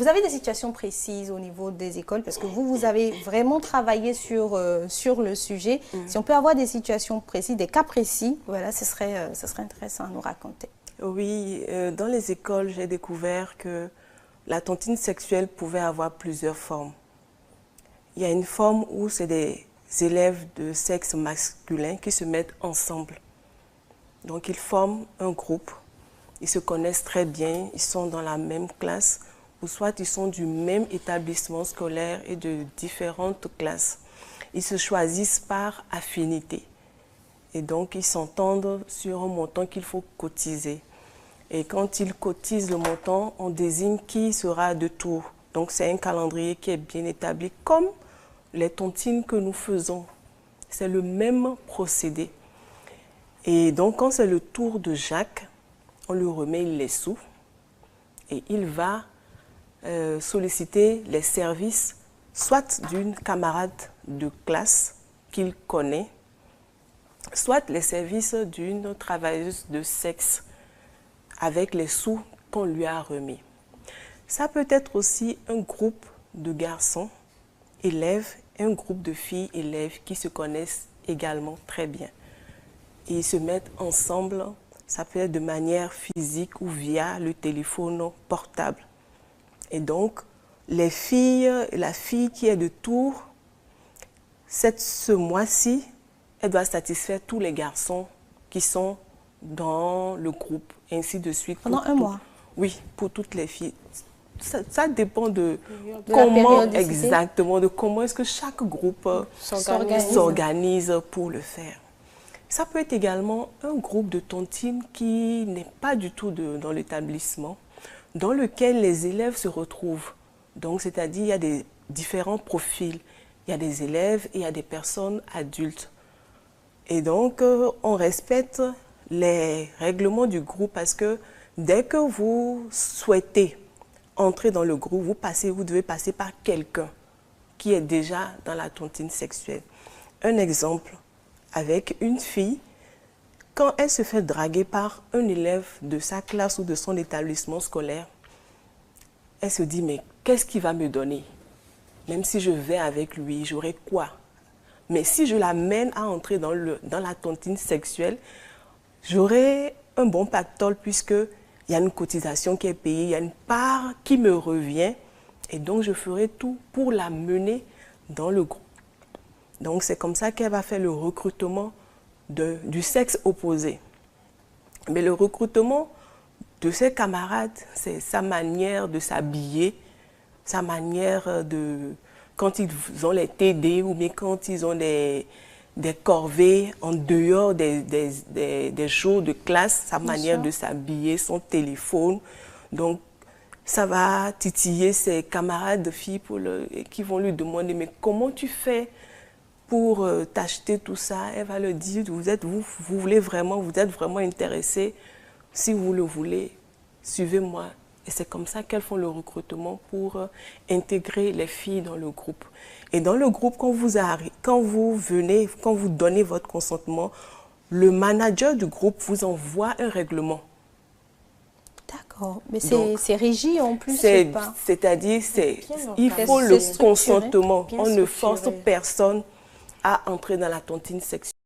Vous avez des situations précises au niveau des écoles parce que vous avez vraiment travaillé sur le sujet. Si on peut avoir des situations précises, des cas précis, voilà, ce serait intéressant à nous raconter. Oui, dans les écoles, j'ai découvert que la tontine sexuelle pouvait avoir plusieurs formes. Il y a une forme où c'est des élèves de sexe masculin qui se mettent ensemble. Donc ils forment un groupe, ils se connaissent très bien, ils sont dans la même classe, ou soit ils sont du même établissement scolaire et de différentes classes. Ils se choisissent par affinité. Et donc ils s'entendent sur un montant qu'il faut cotiser. Et quand ils cotisent le montant, on désigne qui sera de tour. Donc c'est un calendrier qui est bien établi, comme les tontines que nous faisons. C'est le même procédé. Et donc quand c'est le tour de Jacques, on lui remet les sous et il va solliciter les services soit d'une camarade de classe qu'il connaît, soit les services d'une travailleuse de sexe avec les sous qu'on lui a remis. Ça peut être aussi un groupe de garçons élèves et un groupe de filles élèves qui se connaissent également très bien. Et ils se mettent ensemble, ça peut être de manière physique ou via le téléphone portable. Et donc, la fille qui est de Tours, ce mois-ci, elle doit satisfaire tous les garçons qui sont dans le groupe, ainsi de suite. Pendant un mois? Oui, pour toutes les filles. Ça dépend de comment exactement, de comment est-ce que chaque groupe s'organise pour le faire. Ça peut être également un groupe de tontines qui n'est pas du tout dans l'établissement, dans lequel les élèves se retrouvent. Donc, c'est-à-dire, il y a des différents profils. Il y a des élèves et il y a des personnes adultes. Et donc, on respecte les règlements du groupe parce que dès que vous souhaitez entrer dans le groupe, vous devez passer par quelqu'un qui est déjà dans la tontine sexuelle. Un exemple, avec une fille, quand elle se fait draguer par un élève de sa classe ou de son établissement scolaire, elle se dit, mais qu'est-ce qu'il va me donner? Même si je vais avec lui, j'aurai quoi? Mais si je l'amène à entrer dans la tontine sexuelle, j'aurai un bon pactole puisque il y a une cotisation qui est payée, il y a une part qui me revient et donc je ferai tout pour la mener dans le groupe. Donc c'est comme ça qu'elle va faire le recrutement du sexe opposé. Mais le recrutement de ses camarades, c'est sa manière de s'habiller, sa manière de... Quand ils ont les TD ou bien quand ils ont des corvées en dehors des jours de classe, sa manière de s'habiller, son téléphone. Donc, ça va titiller ses camarades de filles qui vont lui demander « Mais comment tu fais pour t'acheter tout ça ?» Elle va leur dire « Vous êtes vraiment intéressé. Si vous le voulez, suivez-moi. » Et c'est comme ça qu'elles font le recrutement pour intégrer les filles dans le groupe. Et dans le groupe, quand vous donnez votre consentement, le manager du groupe vous envoie un règlement. D'accord. Mais c'est régi en plus. C'est-à-dire, il faut le consentement. On ne force personne à entrer dans la tontine sexuelle.